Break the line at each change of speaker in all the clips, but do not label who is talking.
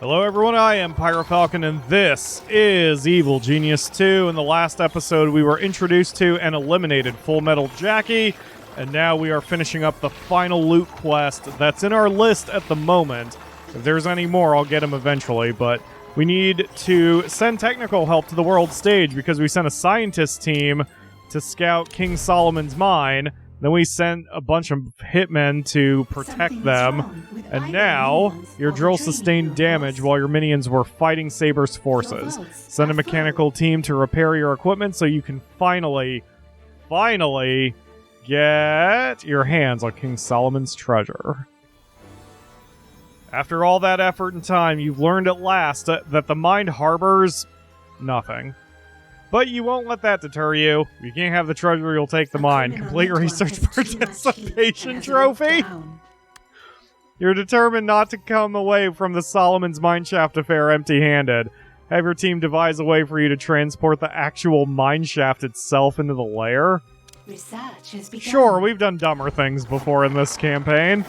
Hello everyone, I am PyroFalkon and this is Evil Genius 2. In the last episode we were introduced to and eliminated Full Metal Jackie, and now we are finishing up the final loot quest that's in our list at the moment. If there's any more, I'll get them eventually, but we need to send technical help to the world stage because we sent a scientist team to scout King Solomon's mine. Then we sent a bunch of hitmen to protect them, and now your drill sustained damage while your minions were fighting Saber's forces. Send a mechanical team to repair your equipment so you can finally get your hands on King Solomon's treasure. After all that effort and time, you've learned at last that the mine harbors nothing. But you won't let that deter you. If you can't have the treasure, you'll take the mine. Complete research participation trophy. You're determined not to come away from the Solomon's mineshaft affair empty-handed. Have your team devise a way for you to transport the actual mineshaft itself into the lair. Sure, we've done dumber things before in this campaign.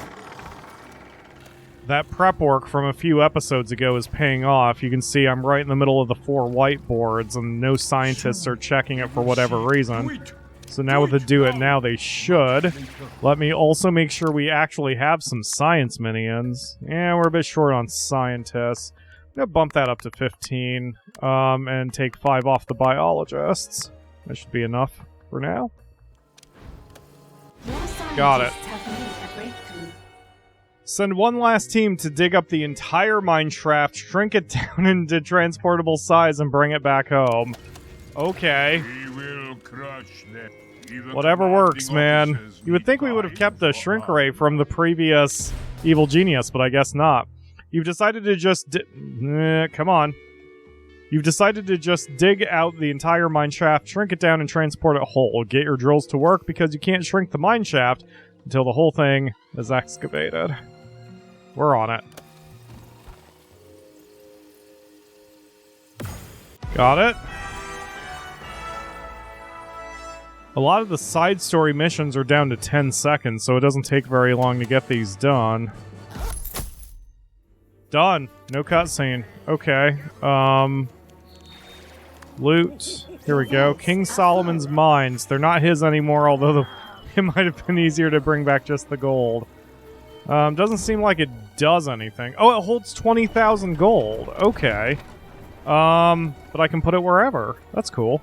That prep work from a few episodes ago is paying off. You can see I'm right in the middle of the 4 whiteboards, and no scientists are checking it for whatever reason. So now with the do it now, they should. Let me also make sure we actually have some science minions. Yeah, we're a bit short on scientists. I'm gonna bump that up to 15, and take 5 off the biologists. That should be enough for now. Got it. Send one last team to dig up the entire mineshaft, shrink it down into transportable size, and bring it back home. Okay. Whatever works, man. You would think we would have kept the shrink ray from the previous Evil Genius, but I guess not. You've decided to just come on. You've decided to just dig out the entire mineshaft, shrink it down, and transport it whole. Get your drills to work because you can't shrink the mineshaft until the whole thing is excavated. We're on it. Got it. A lot of the side story missions are down to 10 seconds, so it doesn't take very long to get these done. Done. No cutscene. Okay. Loot. Here we go. King Solomon's mines. They're not his anymore, although it might have been easier to bring back just the gold. Doesn't seem like it does anything. Oh, it holds 20,000 gold. Okay. But I can put it wherever. That's cool.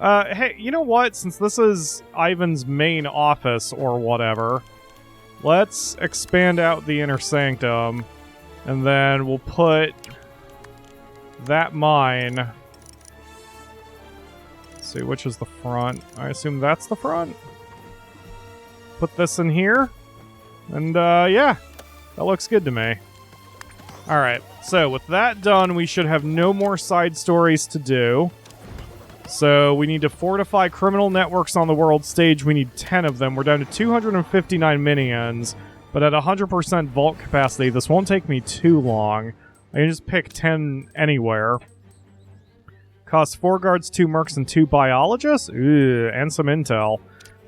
Hey, you know what? Since this is Ivan's main office or whatever, let's expand out the inner sanctum, and then we'll put that mine. Let's see, which is the front? I assume that's the front. Put this in here. And, yeah, that looks good to me. Alright, so with that done, we should have no more side stories to do. So we need to fortify criminal networks on the world stage. We need 10 of them. We're down to 259 minions, but at 100% vault capacity, this won't take me too long. I can just pick 10 anywhere. Costs 4 guards, 2 mercs, and 2 biologists? Ooh, and some intel.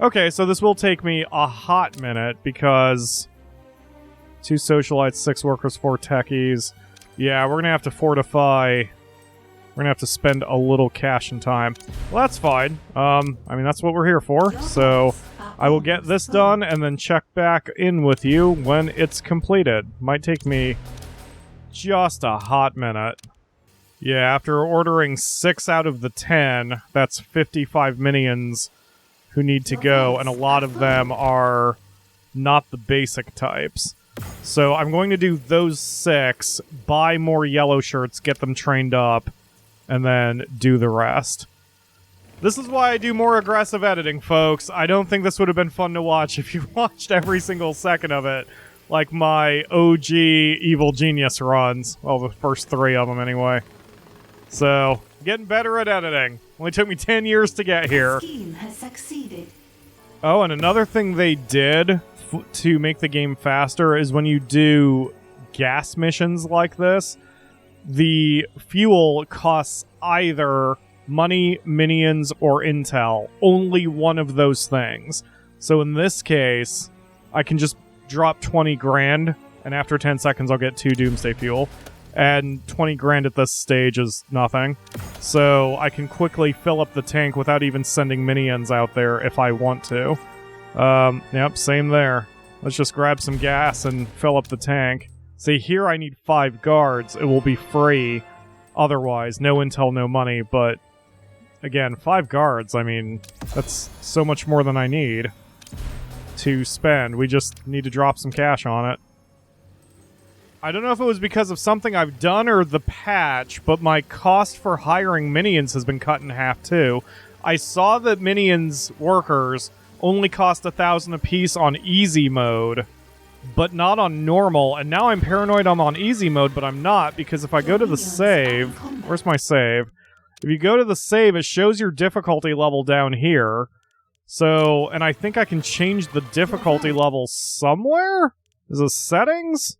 Okay, so this will take me a hot minute because 2 socialites, 6 workers, 4 techies. Yeah, we're gonna have to fortify. We're gonna have to spend a little cash and time. Well, that's fine. I mean, that's what we're here for. So I will get this done and then check back in with you when it's completed. Might take me just a hot minute. Yeah, after ordering 6 out of the 10, that's 55 minions who need to go, and a lot of them are not the basic types. So I'm going to do those 6, buy more yellow shirts, get them trained up, and then do the rest. This is why I do more aggressive editing, folks. I don't think this would have been fun to watch if you watched every single second of it, like my OG Evil Genius runs. Well, the first 3 of them anyway. So, getting better at editing. Only took me 10 years to get here.
Scheme has succeeded.
Oh, and another thing they did to make the game faster is when you do gas missions like this, the fuel costs either money, minions, or intel. Only one of those things. So in this case, I can just drop 20 grand, and after 10 seconds I'll get 2 Doomsday fuel. and 20 grand at this stage is nothing. So I can quickly fill up the tank without even sending minions out there if I want to. Yep, same there. Let's just grab some gas and fill up the tank. See, here I need 5 guards. It will be free. Otherwise, no intel, no money, but again, 5 guards, I mean, that's so much more than I need to spend. We just need to drop some cash on it. I don't know if it was because of something I've done or the patch, but my cost for hiring minions has been cut in half too. I saw that minions workers only cost 1,000 apiece on easy mode, but not on normal, and now I'm paranoid I'm on easy mode, but I'm not, because if I go to the save... Where's my save? If you go to the save, it shows your difficulty level down here. So, and I think I can change the difficulty level somewhere? Is it settings?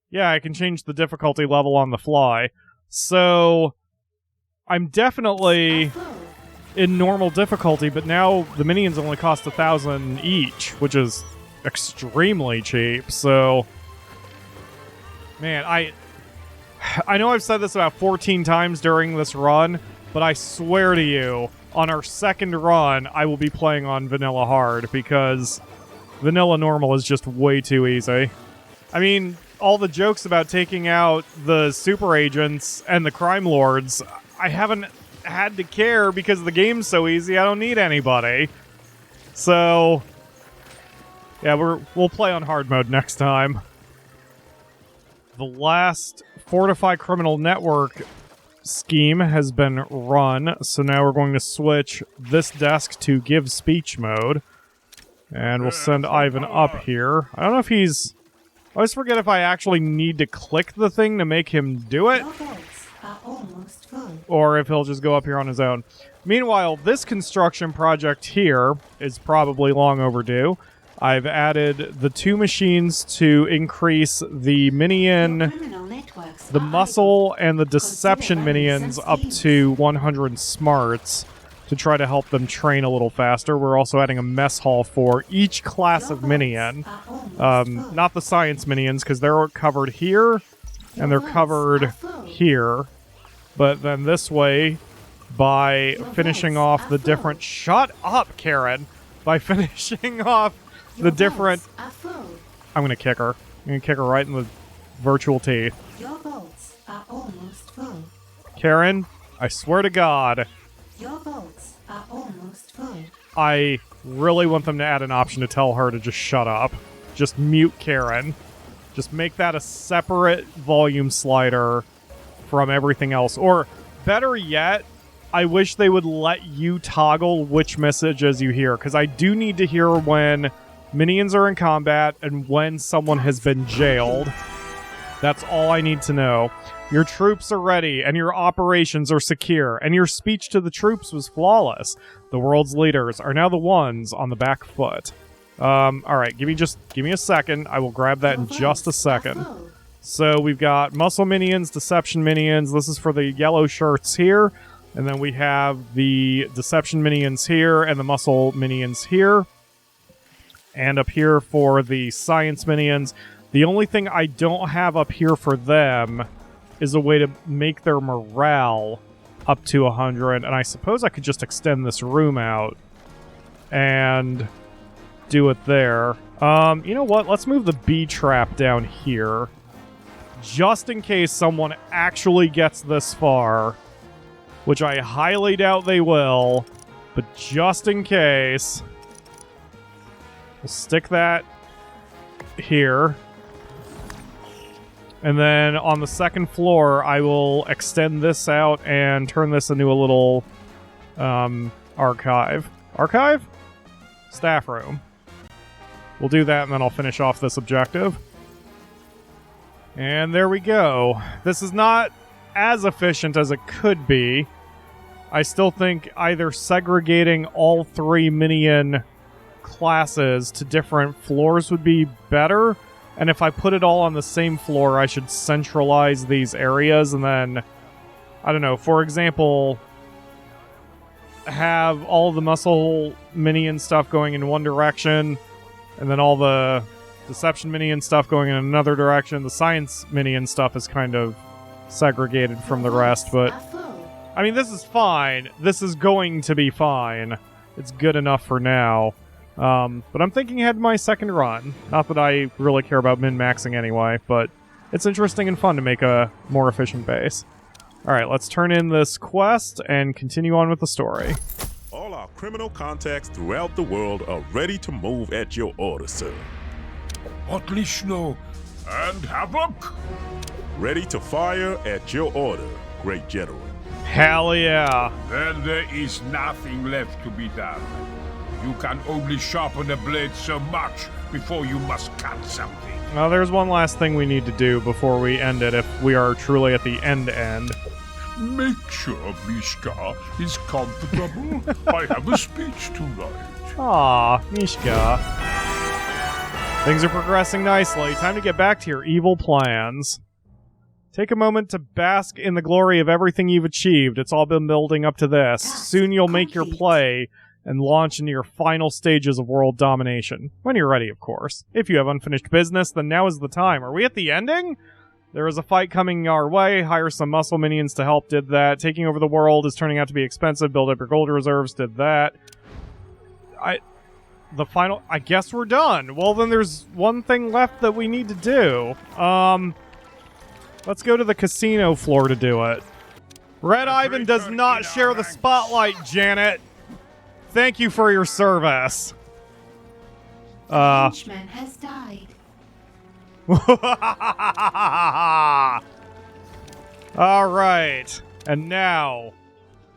Yeah, I can change the difficulty level on the fly. So, I'm definitely in normal difficulty, but now the minions only cost 1,000 each, which is extremely cheap. So, man, I know I've said this about 14 times during this run, but I swear to you, on our second run, I will be playing on Vanilla Hard, because Vanilla Normal is just way too easy. I mean, all the jokes about taking out the super agents and the crime lords, I haven't had to care because the game's so easy, I don't need anybody. So, yeah, we'll play on hard mode next time. The last Fortify Criminal Network scheme has been run, so now we're going to switch this desk to give speech mode. And we'll send Ivan up here. I don't know if he's... I always forget if I actually need to click the thing to make him do it, or if he'll just go up here on his own. Meanwhile, this construction project here is probably long overdue. I've added the 2 machines to increase the minion, the muscle, and the deception minions up to 100 smarts to try to help them train a little faster. We're also adding a mess hall for each class of minion. Not the science minions, because they're covered here, and they're covered here. But then this way, by finishing off the different... Shut up, Karen! By finishing off the different... I'm gonna kick her. I'm gonna kick her right in the virtual teeth.
Your votes are almost full.
Karen, I swear to God...
Your votes are almost full.
I really want them to add an option to tell her to just shut up. Just mute Karen. Just make that a separate volume slider from everything else. Or, better yet, I wish they would let you toggle which messages you hear, because I do need to hear when minions are in combat and when someone has been jailed. That's all I need to know. Your troops are ready, and your operations are secure, and your speech to the troops was flawless. The world's leaders are now the ones on the back foot. Alright, give me a second. I will grab that in just a second. So we've got muscle minions, deception minions. This is for the yellow shirts here. And then we have the deception minions here, and the muscle minions here. And up here for the science minions. The only thing I don't have up here for them is a way to make their morale up to 100, and I suppose I could just extend this room out and do it there. You know what? Let's move the bee trap down here, just in case someone actually gets this far, which I highly doubt they will, but just in case, we'll stick that here. And then on the second floor, I will extend this out and turn this into a little archive. Archive? Staff room. We'll do that, and then I'll finish off this objective. And there we go. This is not as efficient as it could be. I still think either segregating all 3 minion classes to different floors would be better. And if I put it all on the same floor, I should centralize these areas and then, I don't know, for example, have all the muscle minion stuff going in one direction, and then all the Deception minion stuff going in another direction. The science minion stuff is kind of segregated from the rest, but
Are full.
I mean, this is fine. This is going to be fine. It's good enough for now. But I'm thinking ahead to my second run. Not that I really care about min-maxing anyway, but it's interesting and fun to make a more efficient base. Alright, let's turn in this quest and continue on with the story.
All our criminal contacts throughout the world are ready to move at your order, sir.
Otlishno and Havoc.
Ready to fire at your order, great general.
Hell yeah.
Then there is nothing left to be done. You can only sharpen a blade so much before you must cut something.
Well, there's one last thing we need to do before we end it if we are truly at the end.
Make sure Mishka is comfortable. I have a speech to write.
Aw, Mishka. Things are progressing nicely. Time to get back to your evil plans. Take a moment to bask in the glory of everything you've achieved. It's all been building up to this. Soon you'll make your play and launch into your final stages of world domination. When you're ready, of course. If you have unfinished business, then now is the time. Are we at the ending? There is a fight coming our way. Hire some muscle minions to help. Did that. Taking over the world is turning out to be expensive. Build up your gold reserves. Did that. I guess we're done. Well, then there's one thing left that we need to do. Let's go to the casino floor to do it. Red Ivan does not share the spotlight, Janet. Thank you for your service.
Henchman has died.
Alright. And now,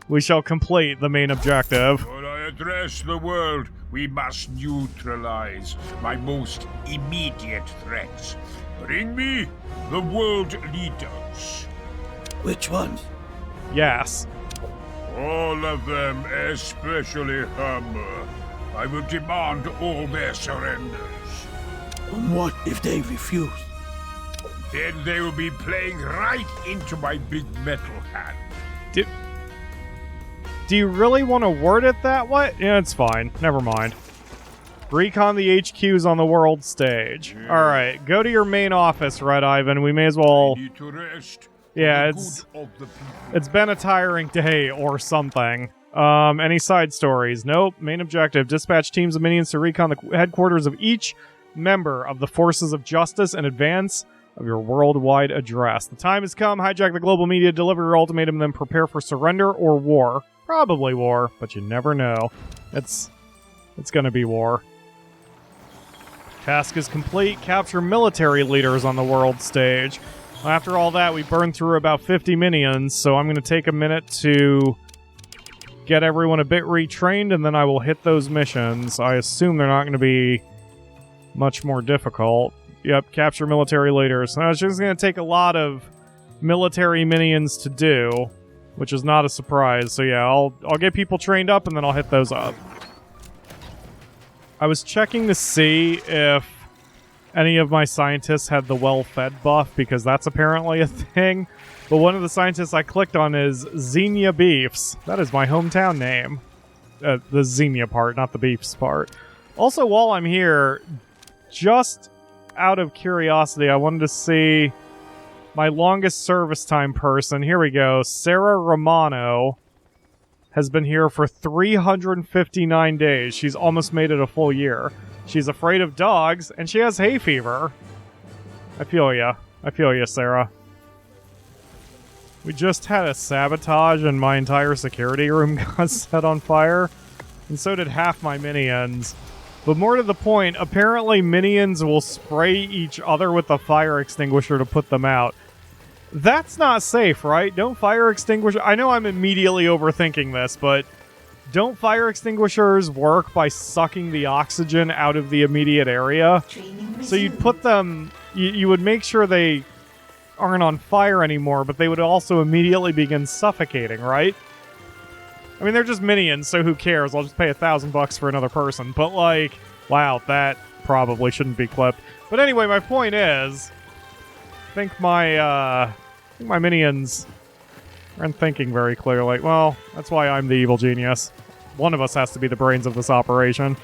we shall complete the main objective.
When I address the world, we must neutralize my most immediate threats. Bring me the world leaders.
Which ones?
Yes.
All of them, especially Hammer. I will demand all their surrenders.
And what if they refuse?
Then they will be playing right into my big metal hand.
Do you really want to word it that way? Yeah, it's fine. Never mind. Recon the HQs on the world stage.
Yeah.
Alright, go to your main office, Red Ivan. We may as well...
I need to rest.
Yeah,
For the good of the people.
it's been a tiring day or something. Any side stories? Nope. Main objective. Dispatch teams of minions to recon the headquarters of each member of the forces of justice in advance of your worldwide address. The time has come. Hijack the global media, deliver your ultimatum, then prepare for surrender or war. Probably war, but you never know. It's gonna be war. Task is complete. Capture military leaders on the world stage. After all that, we burned through about 50 minions, so I'm going to take a minute to get everyone a bit retrained, and then I will hit those missions. I assume they're not going to be much more difficult. Yep, capture military leaders. Now, it's just going to take a lot of military minions to do, which is not a surprise. So yeah, I'll get people trained up, and then I'll hit those up. I was checking to see if any of my scientists had the well-fed buff, because that's apparently a thing. But one of the scientists I clicked on is Xenia Beefs. That is my hometown name. The Xenia part, not the Beefs part. Also, while I'm here, just out of curiosity, I wanted to see my longest service time person. Here we go. Sarah Romano has been here for 359 days. She's almost made it a full year. She's afraid of dogs, and she has hay fever. I feel ya. I feel ya, Sarah. We just had a sabotage and my entire security room got set on fire. And so did half my minions. But more to the point, apparently minions will spray each other with a fire extinguisher to put them out. That's not safe, right? Don't fire extinguishers... I know I'm immediately overthinking this, but... don't fire extinguishers work by sucking the oxygen out of the immediate area? So you'd put them... You would make sure they aren't on fire anymore, but they would also immediately begin suffocating, right? I mean, they're just minions, so who cares? I'll just pay $1,000 for another person. But, like, wow, that probably shouldn't be clipped. But anyway, my point is... I think my minions aren't thinking very clearly. Well, that's why I'm the evil genius. One of us has to be the brains of this operation.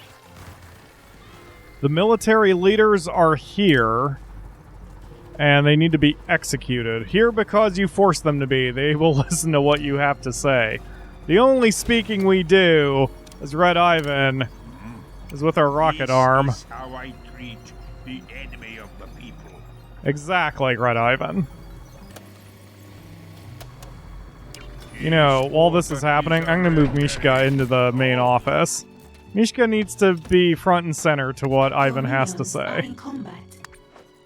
The military leaders are here, and they need to be executed. Here because you force them to be. They will listen to what you have to say. The only speaking we do as Red Ivan is with our rocket arm.
This is how I treat the enemy of the people.
Exactly, Red Ivan. You know, while this is happening, I'm going to move Mishka into the main office. Mishka needs to be front and center to what Ivan has to
Dominions are
say.
in combat.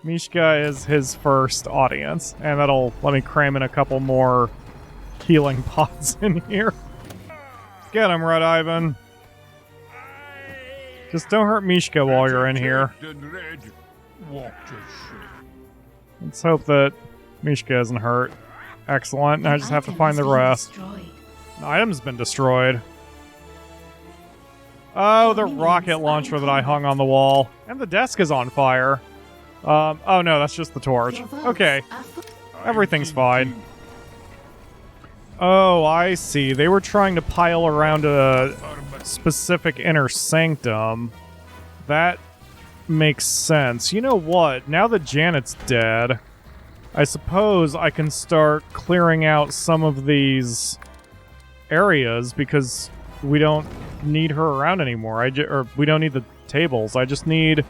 Mishka is his first audience, and that'll let me cram in a couple more healing pods in here. Get him, Red Ivan. Just don't hurt Mishka while you're in here.
What a shame.
Let's hope that Mishka isn't hurt. Excellent. Now I just have to
Item
find
has
the
been
rest.
destroyed.
The item's been destroyed. Oh, the rocket launcher that I hung on the wall. And the desk is on fire. Oh no, that's just the torch.
Your votes
Okay,
are full.
everything's fine. Oh, I see. They were trying to pile around a specific inner sanctum. That makes sense. You know what? Now that Janet's dead, I suppose I can start clearing out some of these areas because we don't need her around anymore. Or we don't need the tables. I just need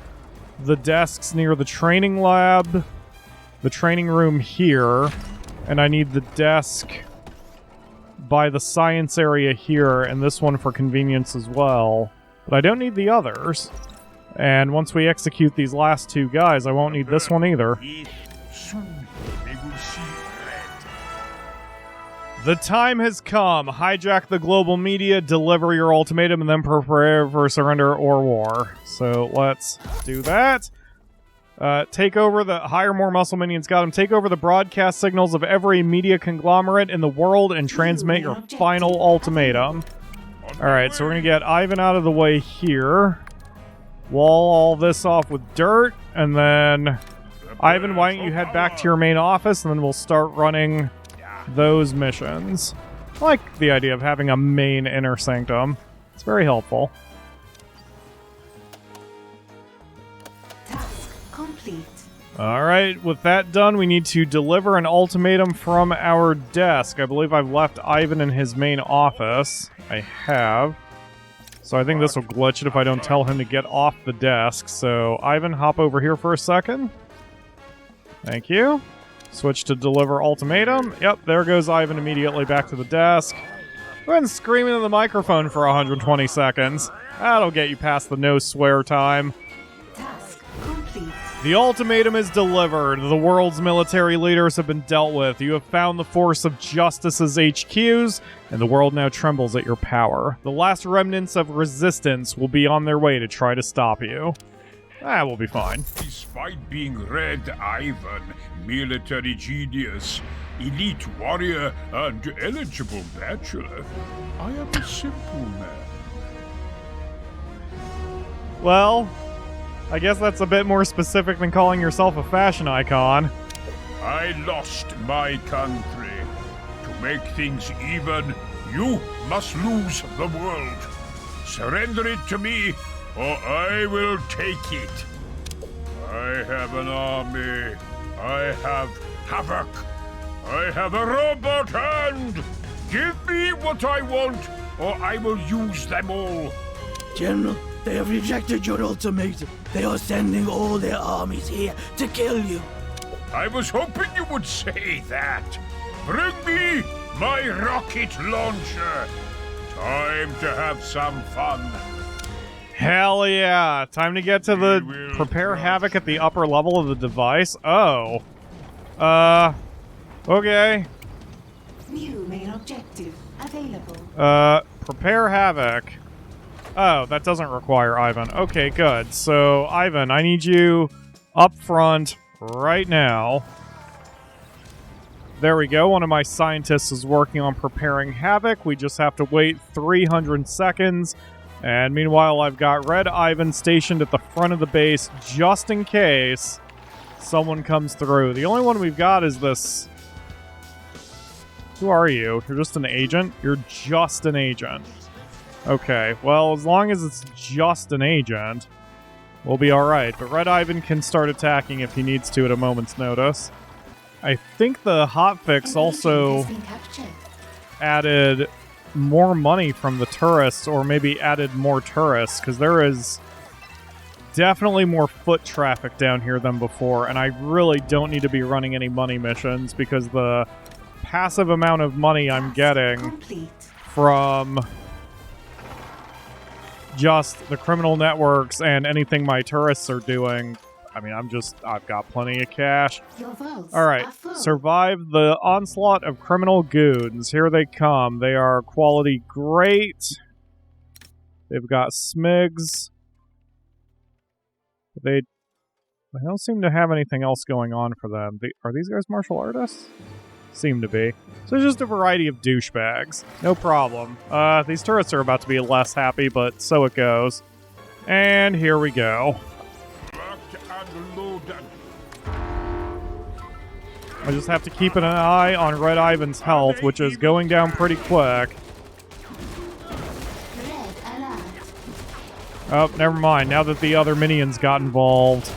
the desks near the training lab, the training room here, and I need the desk by the science area here, and this one for convenience as well. But I don't need the others. And once we execute these last two guys, I won't need this one either.
Soon they will see red.
The time has come. Hijack the global media, deliver your ultimatum, and then prepare for surrender or war. So let's do that. Take over the... Hire more muscle minions. Got him. Take over the broadcast signals of every media conglomerate in the world and transmit your final ultimatum. Alright, so we're going to get Ivan out of the way here. Wall all this off with dirt, and then... Ivan, why don't you head back to your main office, and then we'll start running those missions. I like the idea of having a main inner sanctum. It's very helpful.
Task complete.
Alright, with that done, we need to deliver an ultimatum from our desk. I believe I've left Ivan in his main office. I have. So I think this will glitch it if I don't tell him to get off the desk. So, Ivan, hop over here for a second. Thank you. Switch to deliver ultimatum. Yep, there goes Ivan immediately back to the desk. Go ahead and scream into the microphone for 120 seconds. That'll get you past the no swear time.
Task complete.
The ultimatum is delivered. The world's military leaders have been dealt with. You have found the force of Justice's HQs, and the world now trembles at your power. The last remnants of resistance will be on their way to try to stop you. We'll be fine.
Despite being Red Ivan, military genius, elite warrior, and eligible bachelor, I am a simple man.
Well, I guess that's a bit more specific than calling yourself a fashion icon.
I lost my country. To make things even, you must lose the world. Surrender it to me, or I will take it. I have an army. I have havoc. I have a robot hand. Give me what I want, or I will use them all.
General, they have rejected your ultimatum. They are sending all their armies here to kill you.
I was hoping you would say that. Bring me my rocket launcher. Time to have some fun.
Hell yeah. Time to get to the prepare havoc at the upper level of the device. Oh. Okay.
New main objective available.
Prepare havoc. Oh, that doesn't require Ivan. Okay, good. So, Ivan, I need you up front right now. There we go. One of my scientists is working on preparing havoc. We just have to wait 300 seconds. And meanwhile, I've got Red Ivan stationed at the front of the base just in case someone comes through. The only one we've got is this... Who are you? You're just an agent? You're just an agent. Okay, well, as long as it's just an agent, we'll be alright. But Red Ivan can start attacking if he needs to at a moment's notice. I think the hotfix also added more money from the tourists, or maybe added more tourists, because there is definitely more foot traffic down here than before, and I really don't need to be running any money missions because the passive amount of money I'm getting from just the criminal networks and anything my tourists are doing, I mean, I've got plenty of cash. Alright, survive the onslaught of criminal goons. Here they come. They are quality great. They've got smigs. They don't seem to have anything else going on for them. Are these guys martial artists? Seem to be. So it's just a variety of douchebags. No problem. These tourists are about to be less happy, but so it goes. And here we go. I just have to keep an eye on Red Ivan's health, which is going down pretty quick. Oh, never mind. Now that the other minions got involved.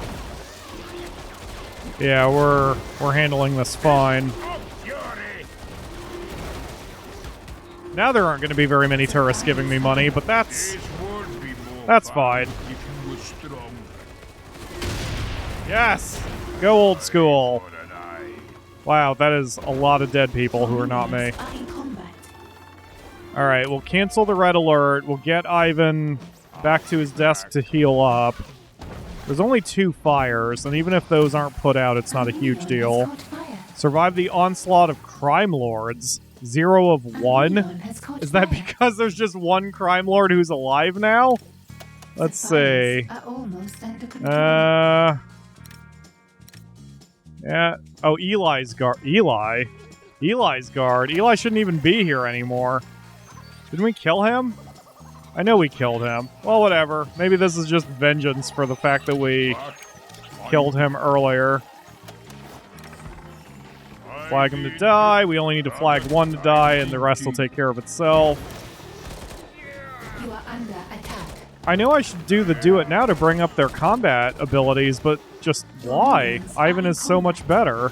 Yeah, we're handling this fine. Now there aren't going to be very many tourists giving me money, but that's fine. Yes! Go old school. Wow, that is a lot of dead people who are not me. Alright, we'll cancel the red alert. We'll get Ivan back to his desk to heal up. There's only 2 fires, and even if those aren't put out, it's not a huge deal. Survive the onslaught of crime lords. 0 of 1? Is that because there's just 1 crime lord who's alive now? Let's see. Yeah. Oh, Eli's guard. Eli's guard. Eli shouldn't even be here anymore. Didn't we kill him? I know we killed him. Well, whatever. Maybe this is just vengeance for the fact that we killed him earlier. Flag him to die. We only need to flag 1 to die, and the rest will take care of itself.
You are under attack.
I know I should do the do it now to bring up their combat abilities, but just why? Ivan is so much better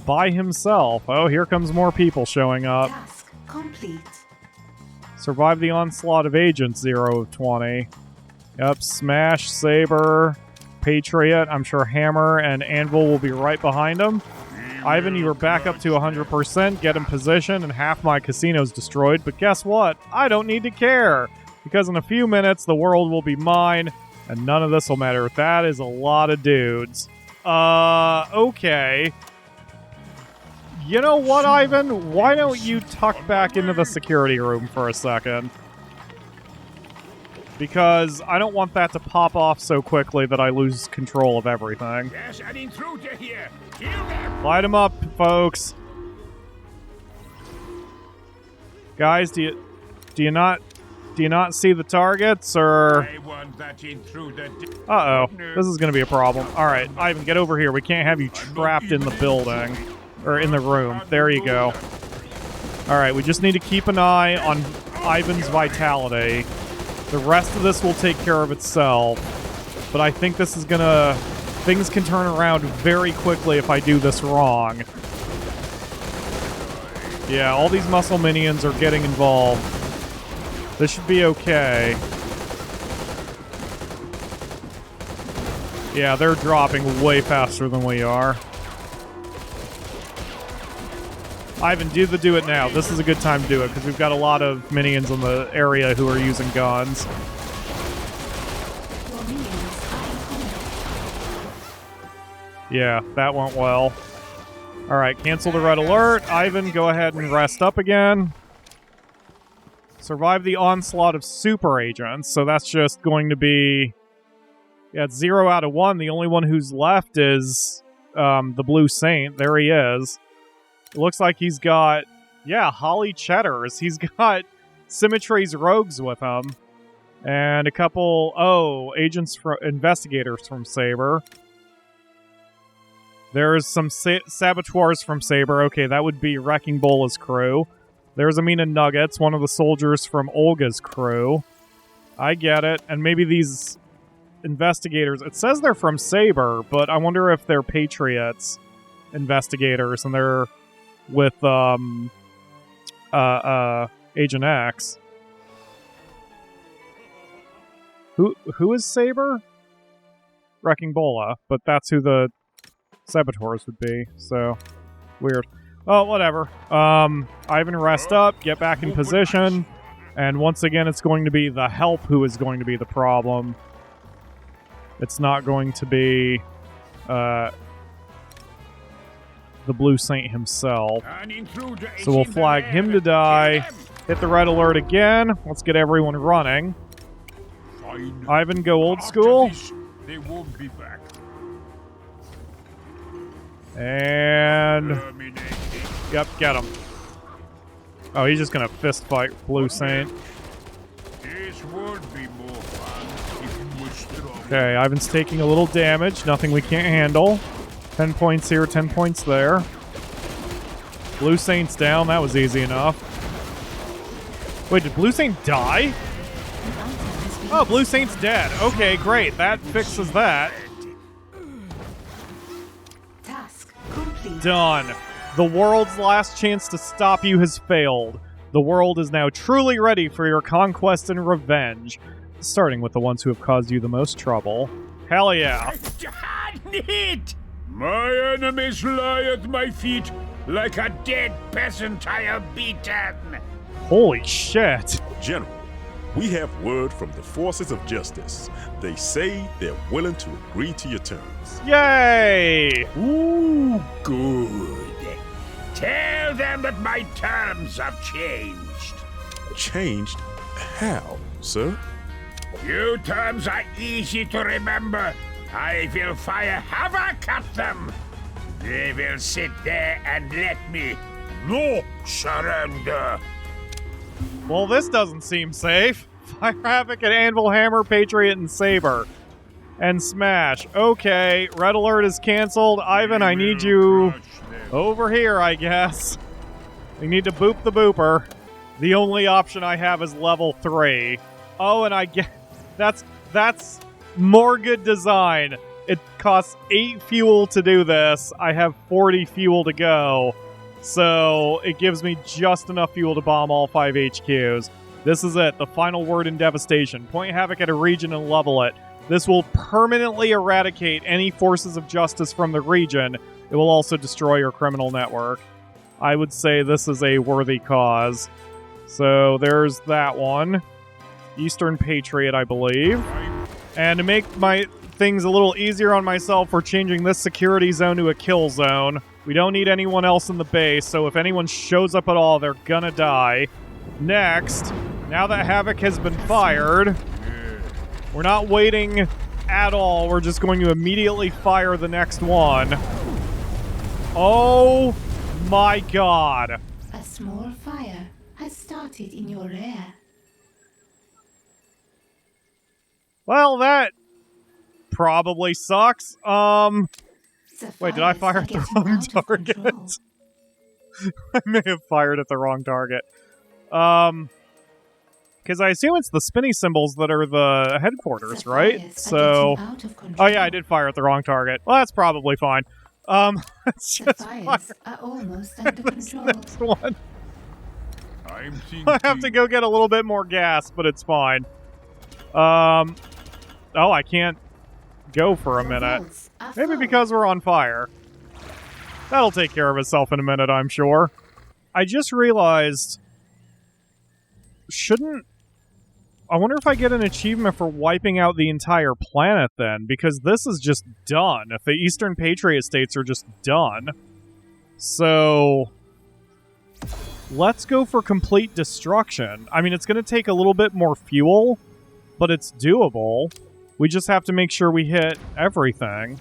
by himself. Oh, here comes more people showing up.
Task complete.
Survive the onslaught of agents, 0 of 20. Yep, Smash, Saber, Patriot. I'm sure Hammer and Anvil will be right behind him. Ivan, you are back up to 100%. Get in position, and half my casino's destroyed. But guess what? I don't need to care, because in a few minutes, the world will be mine, and none of this will matter. That is a lot of dudes. Okay. You know what, Ivan? Why don't you tuck back into the security room for a second? Because I don't want that to pop off so quickly that I lose control of everything.
There's an intruder here.
Light them up, folks. Guys, do you not see the targets, or?
I want that intruder.
Uh-oh. This is going to be a problem. All right, Ivan, get over here. We can't have you trapped in the building. Or in the room. There you go. All right, we just need to keep an eye on Ivan's vitality. The rest of this will take care of itself. But I think this is going to... Things can turn around very quickly if I do this wrong. Yeah, all these muscle minions are getting involved. This should be okay. Yeah, they're dropping way faster than we are. Ivan, do it now. This is a good time to do it, because we've got a lot of minions in the area who are using guns. Yeah, that went well. Alright, cancel the red alert. Ivan, go ahead and rest up again. Survive the onslaught of super agents, so that's just going to be... Yeah, it's 0 out of 1. The only one who's left is the Blue Saint. There he is. It looks like he's got, yeah, Holly Cheddars. He's got Symmetry's rogues with him. And a couple, investigators from Saber. There's some saboteurs from Saber. Okay, that would be Wrecking Bola's crew. There's Amina Nuggets, one of the soldiers from Olga's crew. I get it. And maybe these... investigators. It says they're from Saber, but I wonder if they're Patriots investigators and they're with Agent X. Who is Saber? Wrecking Bola, but that's who the saboteurs would be, so weird. Oh, whatever. Ivan, rest up, get back in position, and once again it's going to be the help who is going to be the problem. It's not going to be the Blue Saint himself. So we'll flag him to die, hit the red alert again, let's get everyone running. Ivan, go old school.
They won't be back.
And... Yep, get him. Oh, he's just gonna fist fight Blue Saint.
This would be more fun if you were strong.
Okay, Ivan's taking a little damage. Nothing we can't handle. 10 points here, 10 points there. Blue Saint's down. That was easy enough. Wait, did Blue Saint die? Oh, Blue Saint's dead. Okay, great. That fixes that.
Task complete.
Done. The world's last chance to stop you has failed. The world is now truly ready for your conquest and revenge. Starting with the ones who have caused you the most trouble. Hell yeah.
My enemies lie at my feet like a dead peasant I have beaten.
Holy shit.
General, we have word from the forces of justice. They say they're willing to agree to your terms.
Yay!
Ooh, good. Tell them that my terms have changed.
Changed? How, sir?
Your terms are easy to remember. I will fire havoc at them. They will sit there and let me not surrender.
Well, this doesn't seem safe. Fire Havoc at Anvil, Hammer, Patriot, and Saber. And Smash. Okay, red alert is canceled. Ivan, I need you over here, I guess. We need to boop the booper. The only option I have is level 3. Oh, and I get... That's more good design. It costs 8 fuel to do this. I have 40 fuel to go. So it gives me just enough fuel to bomb all 5 HQs. This is it. The final word in devastation. Point havoc at a region and level it. This will permanently eradicate any forces of justice from the region. It will also destroy your criminal network. I would say this is a worthy cause. So there's that one. Eastern Patriot, I believe. And to make my things a little easier on myself, we're changing this security zone to a kill zone. We don't need anyone else in the base, so if anyone shows up at all, they're gonna die. Next, now that Havoc has been fired, we're not waiting at all. We're just going to immediately fire the next one. Oh my god.
A small fire has started in your rear.
Well, that probably sucks.
The
Wait, did I
fires
fire
are
at the
getting
wrong
out of
target?
control.
I may have fired at the wrong target. Because I assume it's the spinny symbols that are the headquarters,
The
right?
fires are
So,
getting out of
oh
control.
yeah, I did fire at the wrong target. Well, that's probably fine. Let's
The
just fire
fires are almost under
this
control.
next one.
I'm thinking...
I have to go get a little bit more gas, but it's fine. Oh, I can't go for a
The
minute.
vaults are
Maybe
full.
because we're on fire. That'll take care of itself in a minute, I'm sure. I just realized... I wonder if I get an achievement for wiping out the entire planet then, because this is just done. If the Eastern Patriot states are just done. So... let's go for complete destruction. I mean, it's going to take a little bit more fuel, but it's doable. We just have to make sure we hit everything.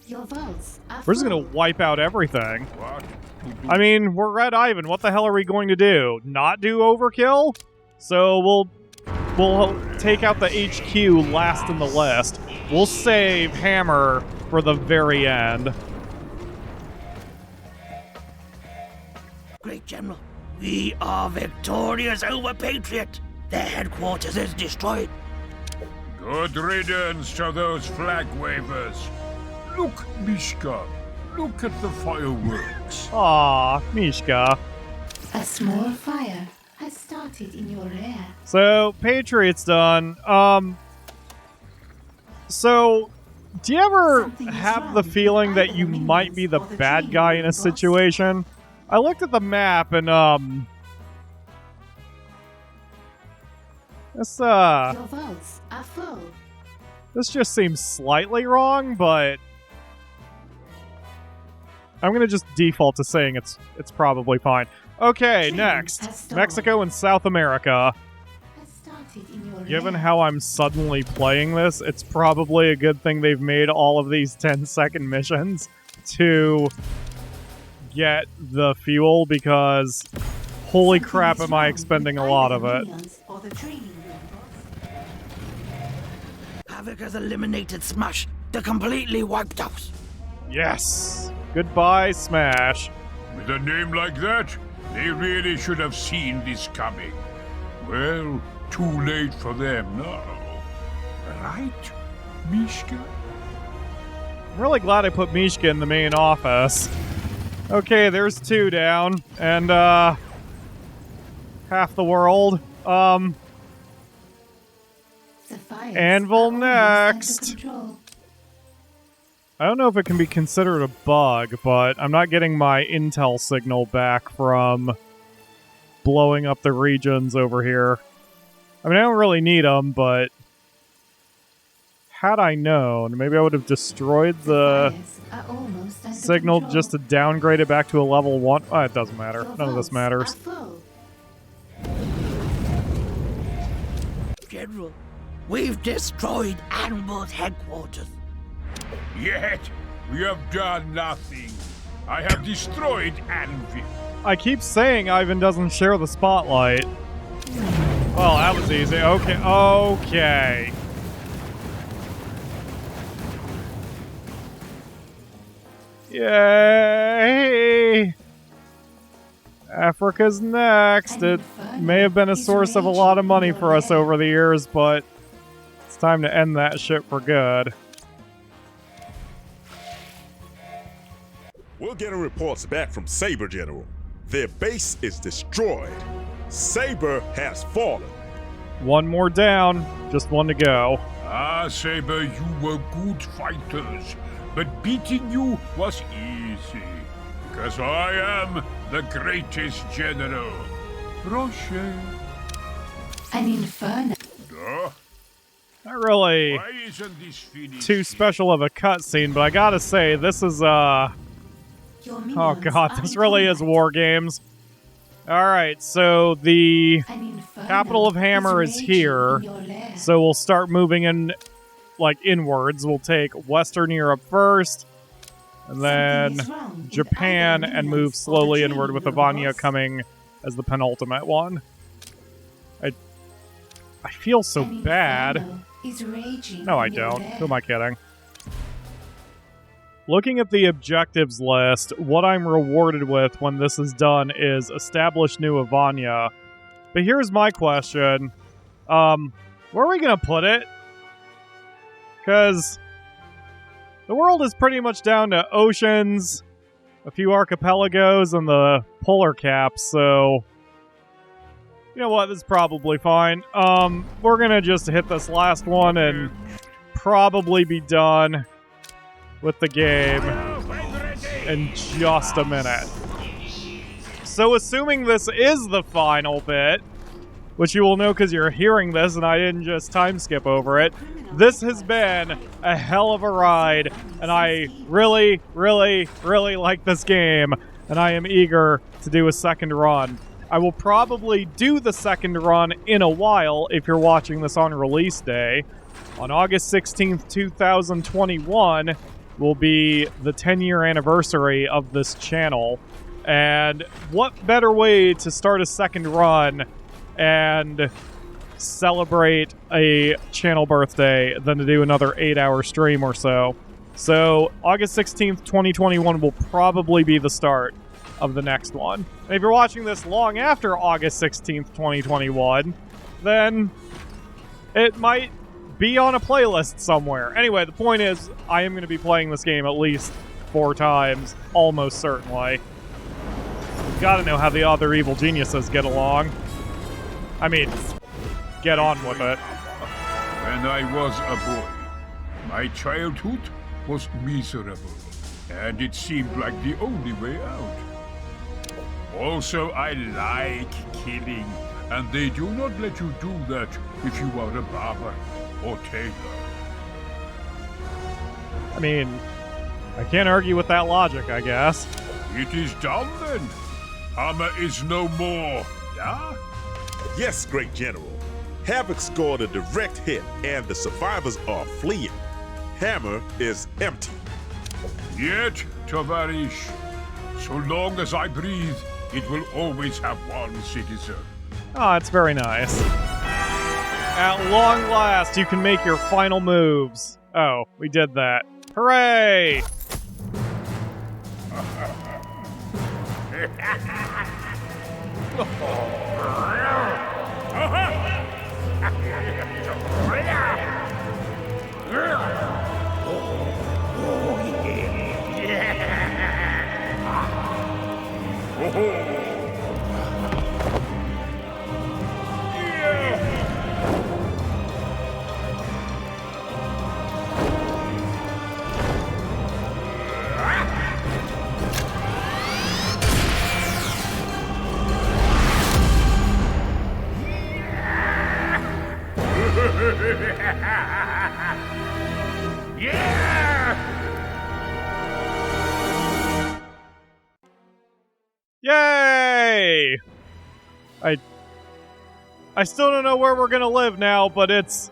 Your vaults are
We're just
full.
going to wipe out everything.
What?
I mean, we're Red Ivan. What the hell are we going to do? Not do overkill? So we'll take out the HQ last in the list. We'll save Hammer for the very end.
Great General, we are victorious over Patriot. Their headquarters is destroyed.
Good riddance to those flag wavers. Look, Mishka. Look at the fireworks.
Aw, Mishka.
A small fire has started in your rear.
So, Patriot's done. So, do you ever
Something is
have
wrong
the
with
feeling
either
that you
the
might be the
minions or the
bad
tree
guy in a
boss?
situation? I looked at the map and, this,
Your vaults are full.
this just seems slightly wrong, but I'm gonna just default to saying it's probably fine. Okay,
Trading
next.
has stalled.
Mexico and South America.
Has started in your
Given
rear.
how I'm suddenly playing this, it's probably a good thing they've made all of these 10-second missions to get the fuel, because holy
Something
crap
is
am I
wrong
expending
with
a lot
either
of
the
it.
minions or the tree boss.
Havoc has eliminated Smash. They're completely wiped out.
Yes! Goodbye, Smash.
With a name like that, they really should have seen this coming. Well, too late for them now. Right, Mishka?
I'm really glad I put Mishka in the main office. Okay, there's 2 down, and, half the world.
The fires
Anvil
are almost under
next.
control.
I don't know if it can be considered a bug, but I'm not getting my intel signal back from blowing up the regions over here. I mean, I don't really need them, but had I known, maybe I would have destroyed the
Fires are almost under
signal
control.
just to downgrade it back to a level 1. Oh, it doesn't matter.
Your
None of this
vaults
matters.
are full.
General, we've destroyed Anvil's headquarters.
Yet, we have done nothing. I have destroyed Anvil.
I keep saying Ivan doesn't share the spotlight. Well, that was easy. Okay. Yay! Africa's next. It may have been a source of a lot of money for us over the years, but it's time to end that shit for good.
We're getting reports back from Saber, General. Their base is destroyed. Saber has fallen.
One more down. Just one to go.
Ah, Saber, you were good fighters, but beating you was easy. Because I am the greatest general. Rocher.
An inferno.
Duh.
Not really
Why isn't this finished?
too special of a cutscene, but I gotta say, this is,
Your
oh
minions
god,
are
this
in
really is
combat.
War Games. Alright, so the
An inferno
capital of Hammer is
raging
here,
in your lair.
so we'll start moving in, like, inwards. We'll take Western Europe first, and then
Something is wrong with
Japan,
either
and
minions
move
or the
slowly
tree
inward with
boss.
Ivania coming as the penultimate one. I feel so
An
bad.
inferno is raging
No, I
in your
don't.
lair.
Who am I kidding? Looking at the objectives list, what I'm rewarded with when this is done is establish new Ivania. But here's my question. Where are we going to put it? Because the world is pretty much down to oceans, a few archipelagos, and the polar caps, so you know what, this is probably fine. We're going to just hit this last one and probably be done with the game in just a minute. So assuming this is the final bit, which you will know because you're hearing this and I didn't just time skip over it, this has been a hell of a ride, and I really, really, really like this game, and I am eager to do a second run. I will probably do the second run in a while if you're watching this on release day. On August 16th, 2021 will be the 10-year anniversary of this channel. And what better way to start a second run and celebrate a channel birthday than to do another 8-hour stream or so. So August 16th, 2021 will probably be the start of the next one. And if you're watching this long after August 16th, 2021, then it might be on a playlist somewhere. Anyway, the point is, I am going to be playing this game at least 4 times, almost certainly. Gotta know how the other evil geniuses get along. I mean, get on with it.
When I was a boy, my childhood was miserable, and it seemed like the only way out. Also, I like killing, and they do not let you do that if you are a barber or tailor.
I mean, I can't argue with that logic, I guess.
It is done then. Hammer is no more, yeah?
Yes, great general. Havoc scored a direct hit, and the survivors are fleeing. Hammer is empty.
Yet, Tovarish, so long as I breathe, it will always have one citizen.
Oh, it's very nice. At long last, you can make your final moves. Oh, we did that. Hooray! Yay! I still don't know where we're gonna live now, but it's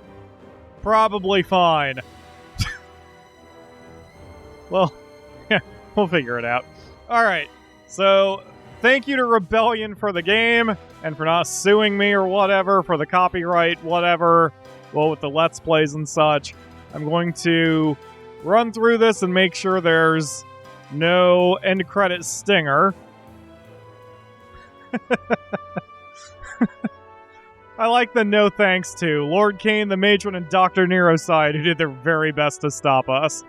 probably fine. Well, yeah, we'll figure it out. Alright, so thank you to Rebellion for the game, and for not suing me or whatever, for the copyright, whatever, well, with the Let's Plays and such. I'm going to run through this and make sure there's no end credit stinger. I like the no thanks to Lord Kane, the Matron, and Dr. Neuroside, who did their very best to stop us.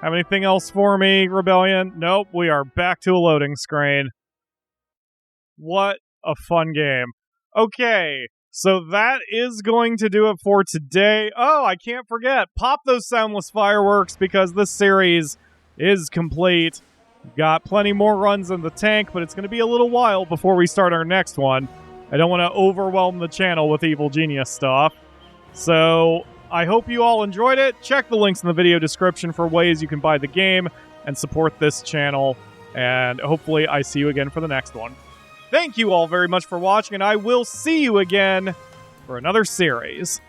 Have anything else for me, Rebellion? Nope, we are back to a loading screen. What a fun game. Okay, so that is going to do it for today. Oh, I can't forget, pop those soundless fireworks because this series is complete. We've got plenty more runs in the tank, but it's going to be a little while before we start our next one. I don't want to overwhelm the channel with Evil Genius stuff. So I hope you all enjoyed it. Check the links in the video description for ways you can buy the game and support this channel. And hopefully I see you again for the next one. Thank you all very much for watching, and I will see you again for another series.